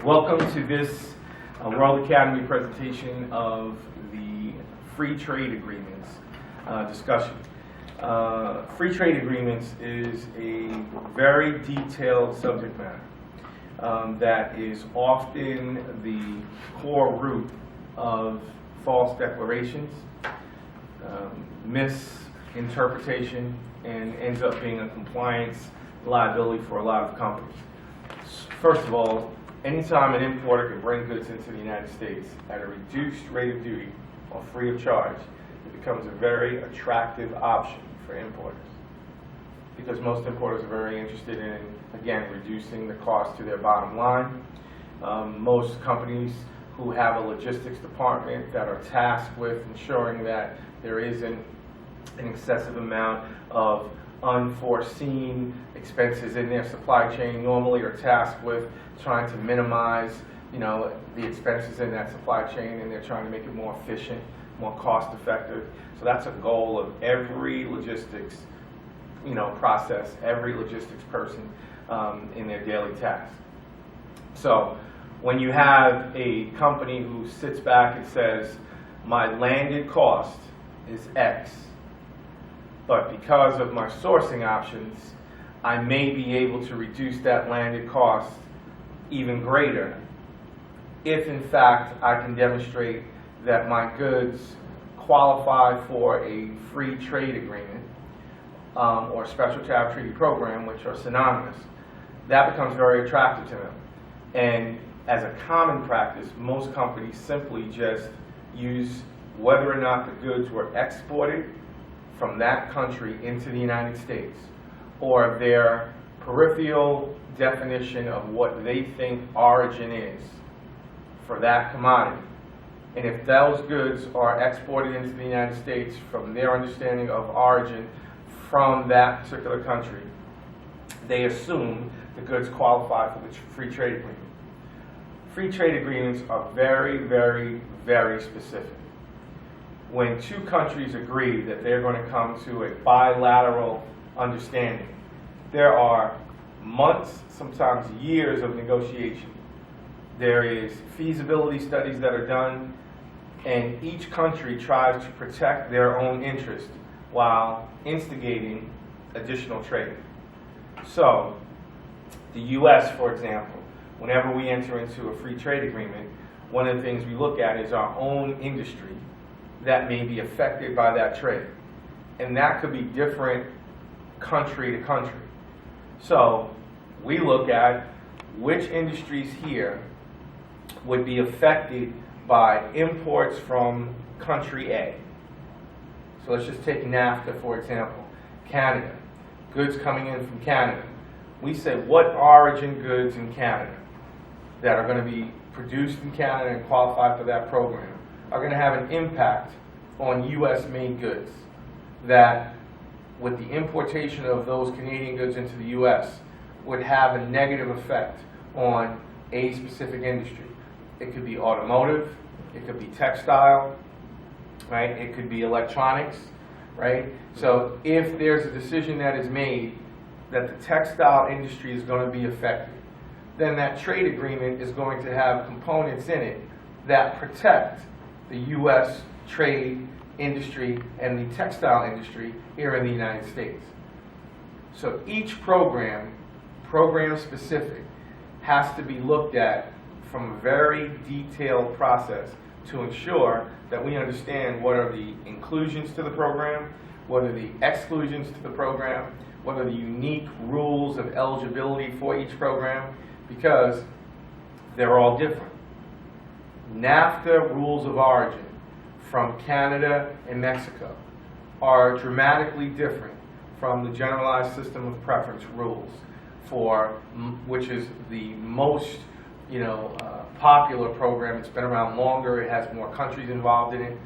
Welcome to this World Academy presentation of the Free Trade Agreements discussion. Free trade agreements is a very detailed subject matter that is often the core root of false declarations, misinterpretation, and ends up being a compliance liability for a lot of companies. First of all, anytime an importer can bring goods into the United States at a reduced rate of duty or free of charge, it becomes a very attractive option for importers. Because most importers are very interested in, again, reducing the cost to their bottom line. Most companies who have a logistics department that are tasked with ensuring that there isn't an excessive amount of unforeseen expenses in their supply chain normally are tasked with trying to minimize, the expenses in that supply chain, and they're trying to make it more efficient, more cost effective. So that's a goal of every logistics, process, every logistics person in their daily task. So when you have a company who sits back and says, my landed cost is X, but because of my sourcing options, I may be able to reduce that landed cost even greater if, in fact, I can demonstrate that my goods qualify for a free trade agreement or special tariff treaty program, which are synonymous. That becomes very attractive to them. And as a common practice, most companies simply just use whether or not the goods were exported from that country into the United States, or their peripheral definition of what they think origin is for that commodity. And if those goods are exported into the United States from their understanding of origin from that particular country, they assume the goods qualify for the free trade agreement. Free trade agreements are very, very, very specific. When two countries agree that they're going to come to a bilateral understanding, there are months, sometimes years of negotiation. There is feasibility studies that are done, and each country tries to protect their own interest while instigating additional trade. So, the U.S., for example, whenever we enter into a free trade agreement, one of the things we look at is our own industry that may be affected by that trade. And that could be different country to country. So we look at which industries here would be affected by imports from country A. So let's just take NAFTA, for example. Canada, goods coming in from Canada. We say, what origin goods in Canada that are going to be produced in Canada and qualify for that program are going to have an impact on U.S.-made goods that, with the importation of those Canadian goods into the U.S., would have a negative effect on a specific industry. It could be automotive, it could be textile, right? It could be electronics, right? So if there's a decision that is made that the textile industry is going to be affected, then that trade agreement is going to have components in it that protect the U.S. trade industry and the textile industry here in the United States. So each program specific, has to be looked at from a very detailed process to ensure that we understand what are the inclusions to the program, what are the exclusions to the program, what are the unique rules of eligibility for each program, because they're all different. NAFTA rules of origin from Canada and Mexico are dramatically different from the generalized system of preference rules, which is the most popular program. It's been around longer, it has more countries involved in it,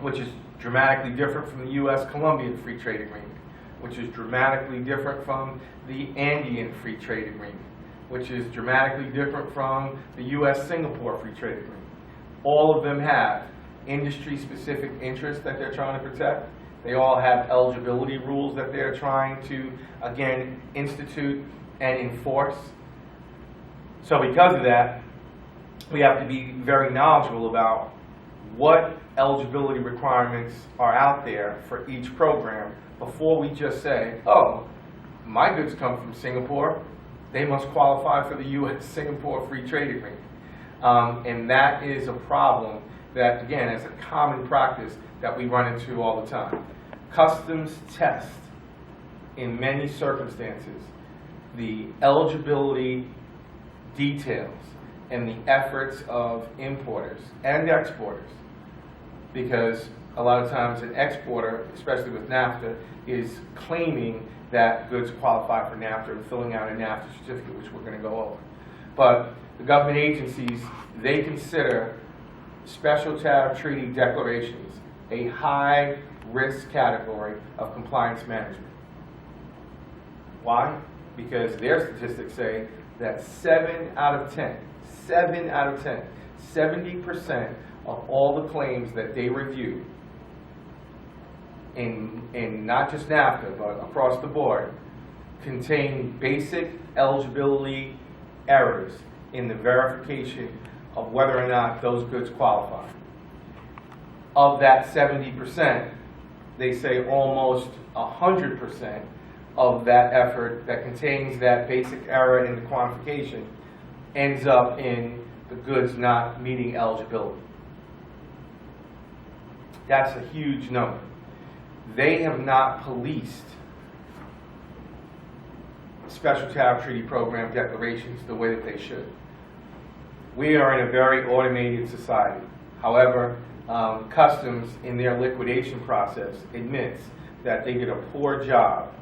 which is dramatically different from the U.S.-Colombian Free Trade Agreement, which is dramatically different from the Andean Free Trade Agreement, which is dramatically different from the U.S.-Singapore Free Trade Agreement. All of them have industry-specific interests that they're trying to protect. They all have eligibility rules that they're trying to, again, institute and enforce. So because of that, we have to be very knowledgeable about what eligibility requirements are out there for each program before we just say, oh, my goods come from Singapore, they must qualify for the U.S.-Singapore Free Trade Agreement. And that is a problem that, again, is a common practice that we run into all the time. Customs test, in many circumstances, the eligibility details and the efforts of importers and exporters, because a lot of times an exporter, especially with NAFTA, is claiming that goods qualify for NAFTA and filling out a NAFTA certificate, which we're going to go over. But the government agencies, they consider special tariff treaty declarations a high risk category of compliance management. Why? Because their statistics say that 7 out of 10, 70% of all the claims that they review in not just NAFTA, but across the board, contain basic eligibility errors in the verification of whether or not those goods qualify. Of that 70%, they say almost 100% of that effort that contains that basic error in the quantification ends up in the goods not meeting eligibility. That's a huge number. They have not policed special tariff treaty program declarations the way that they should. We are in a very automated society. However, Customs, in their liquidation process, admits that they did a poor job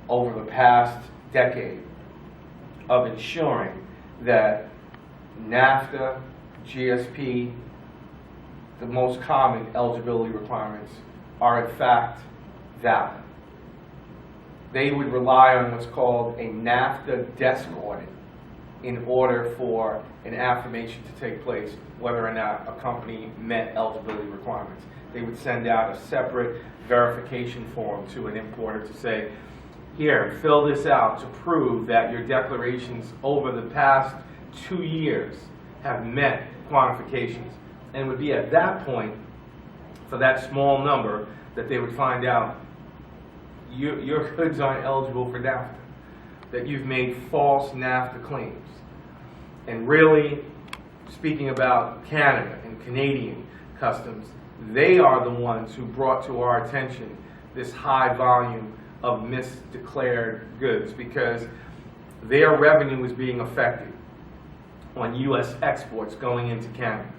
over the past decade of ensuring that NAFTA, GSP, the most common eligibility requirements, are in fact valid. They would rely on what's called a NAFTA desk audit in order for an affirmation to take place whether or not a company met eligibility requirements. They would send out a separate verification form to an importer to say, here, fill this out to prove that your declarations over the past 2 years have met quantifications. And it would be at that point, for that small number, that they would find out your goods aren't eligible for NAFTA, that you've made false NAFTA claims. And really, speaking about Canada and Canadian customs, they are the ones who brought to our attention this high volume of misdeclared goods because their revenue was being affected on U.S. exports going into Canada.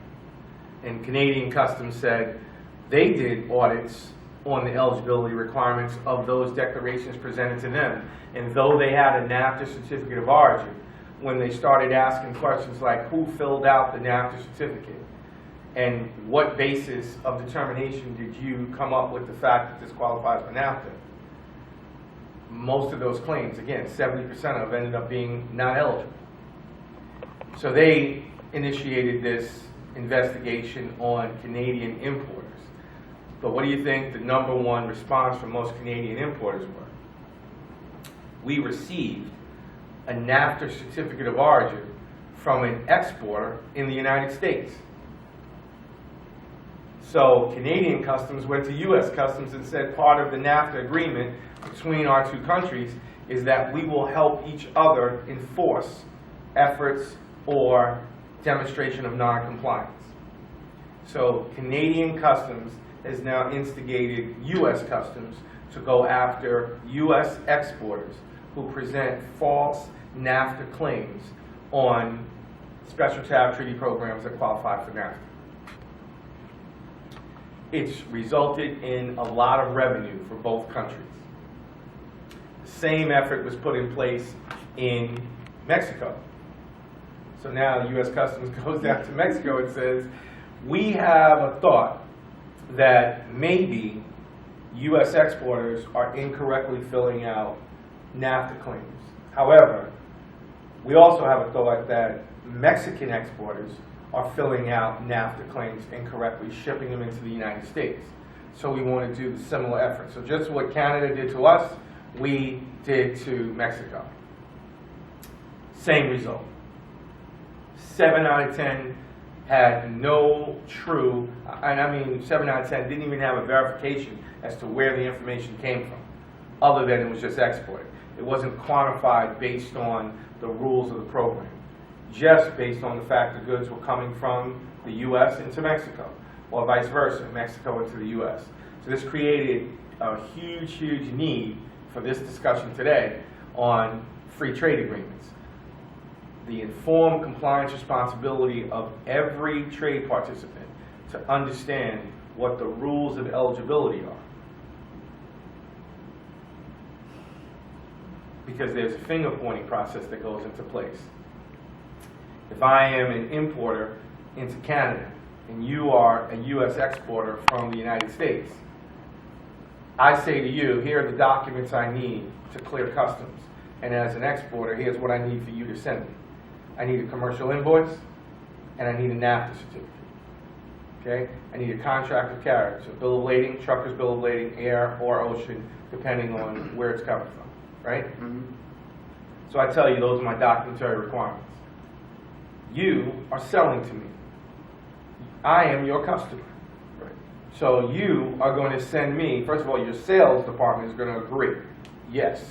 And Canadian customs said they did audits on the eligibility requirements of those declarations presented to them. And though they had a NAFTA certificate of origin, when they started asking questions like who filled out the NAFTA certificate and what basis of determination did you come up with the fact that this qualifies for NAFTA, most of those claims, again, 70% of ended up being not eligible. So they initiated this investigation on Canadian importers. But what do you think the number one response from most Canadian importers were? We received a NAFTA certificate of origin from an exporter in the United States. So Canadian customs went to U.S. customs and said part of the NAFTA agreement between our two countries is that we will help each other enforce efforts or demonstration of non-compliance. So Canadian customs has now instigated U.S. customs to go after U.S. exporters who present false NAFTA claims on special tariff treaty programs that qualify for NAFTA. It's resulted in a lot of revenue for both countries. The same effort was put in place in Mexico. So now the U.S. Customs goes down to Mexico and says, we have a thought that maybe U.S. exporters are incorrectly filling out NAFTA claims. However, we also have a thought that Mexican exporters are filling out NAFTA claims incorrectly, shipping them into the United States. So we want to do the similar effort. So just what Canada did to us, we did to Mexico. Same result. 7 out of 10 had no true, and I mean 7 out of 10 didn't even have a verification as to where the information came from, other than it was just exported. It wasn't quantified based on the rules of the program, just based on the fact the goods were coming from the U.S. into Mexico, or vice versa, Mexico into the U.S. So this created a huge, huge need for this discussion today on free trade agreements. The informed compliance responsibility of every trade participant to understand what the rules of eligibility are. Because there's a finger pointing process that goes into place. If I am an importer into Canada and you are a U.S. exporter from the United States, I say to you, here are the documents I need to clear customs. And as an exporter, here's what I need for you to send me. I need a commercial invoice, and I need a NAFTA certificate. Okay? I need a contract of carriage, a bill of lading, trucker's bill of lading, air or ocean, depending on where it's coming from. Right? Mm-hmm. So I tell you, those are my documentary requirements. You are selling to me. I am your customer. Right. So you are going to send me, first of all, your sales department is going to agree. Yes.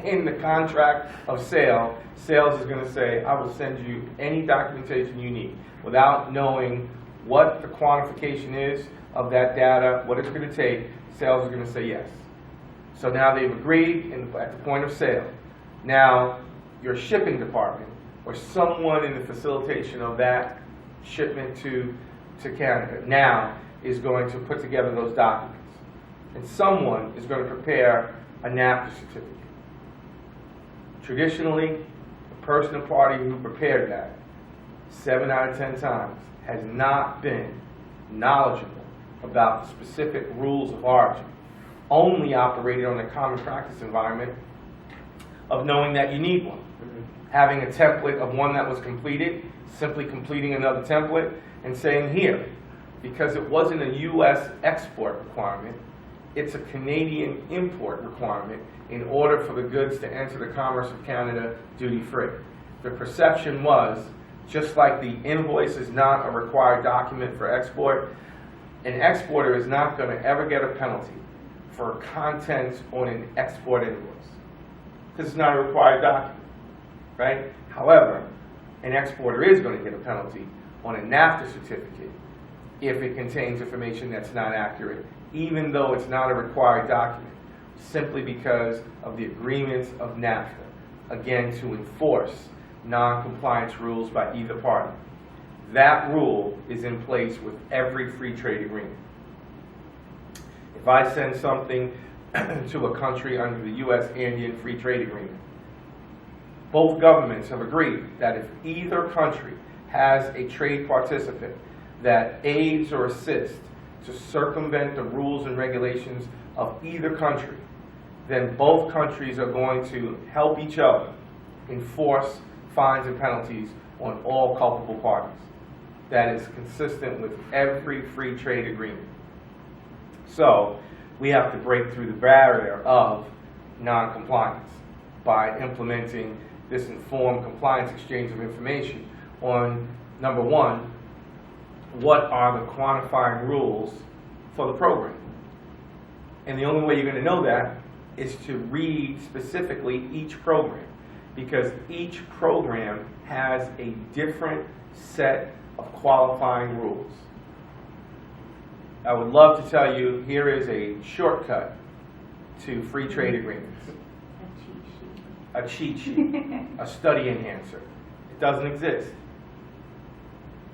In the contract of sale, sales is going to say, I will send you any documentation you need without knowing what the quantification is of that data, what it's going to take. Sales is going to say yes. So now they've agreed at the point of sale. Now, your shipping department, or someone in the facilitation of that shipment to Canada, now is going to put together those documents. And someone is going to prepare a NAFTA certificate. Traditionally, the person or party who prepared that 7 out of 10 times has not been knowledgeable about the specific rules of origin, only operated on a common practice environment of knowing that you need one. Having a template of one that was completed, simply completing another template and saying here, because it wasn't a U.S. export requirement, it's a Canadian import requirement in order for the goods to enter the commerce of Canada duty-free. The perception was, just like the invoice is not a required document for export, an exporter is not going to ever get a penalty for contents on an export invoice, because it's not a required document, right? However, an exporter is going to get a penalty on a NAFTA certificate if it contains information that's not accurate, even though it's not a required document, simply because of the agreements of NAFTA, again, to enforce non-compliance rules by either party. That rule is in place with every free trade agreement. If I send something to a country under the U.S. Andean Free Trade Agreement, both governments have agreed that if either country has a trade participant that aids or assists to circumvent the rules and regulations of either country, then both countries are going to help each other enforce fines and penalties on all culpable parties. That is consistent with every free trade agreement. So we have to break through the barrier of non-compliance by implementing this informed compliance exchange of information on, number one, what are the quantifying rules for the program. And the only way you're going to know that is to read specifically each program, because each program has a different set of qualifying rules. I would love to tell you, here is a shortcut to free trade agreements. A cheat sheet, a study enhancer. It doesn't exist.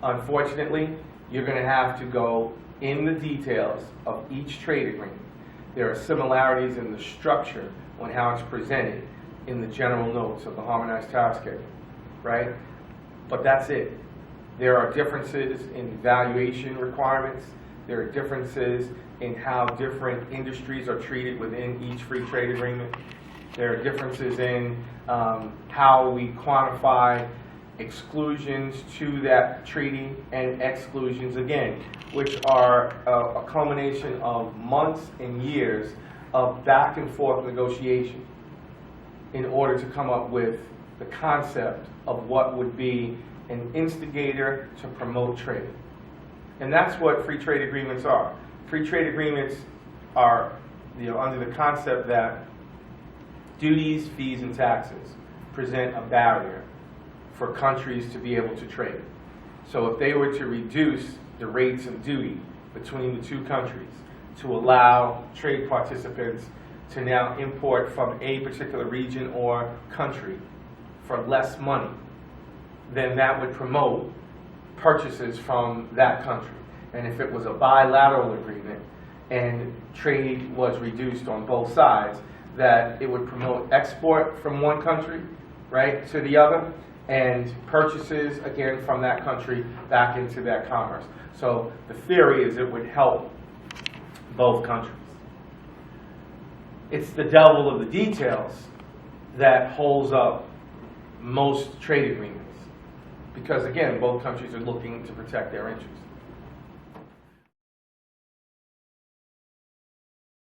Unfortunately, you're going to have to go in the details of each trade agreement. There are similarities in the structure on how it's presented in the general notes of the harmonized tariff schedule, right? But that's it. There are differences in valuation requirements. There are differences in how different industries are treated within each free trade agreement. There are differences in how we quantify exclusions to that treaty and exclusions, again, which are a culmination of months and years of back and forth negotiation in order to come up with the concept of what would be an instigator to promote trade. And that's what free trade agreements are. Free trade agreements are, under the concept that duties, fees, and taxes present a barrier for countries to be able to trade. So if they were to reduce the rates of duty between the two countries to allow trade participants to now import from a particular region or country for less money, then that would promote purchases from that country. And if it was a bilateral agreement and trade was reduced on both sides, that it would promote export from one country, right, to the other, and purchases, again, from that country back into that commerce. So the theory is it would help both countries. It's the devil of the details that holds up most trade agreements. Because, again, both countries are looking to protect their interests.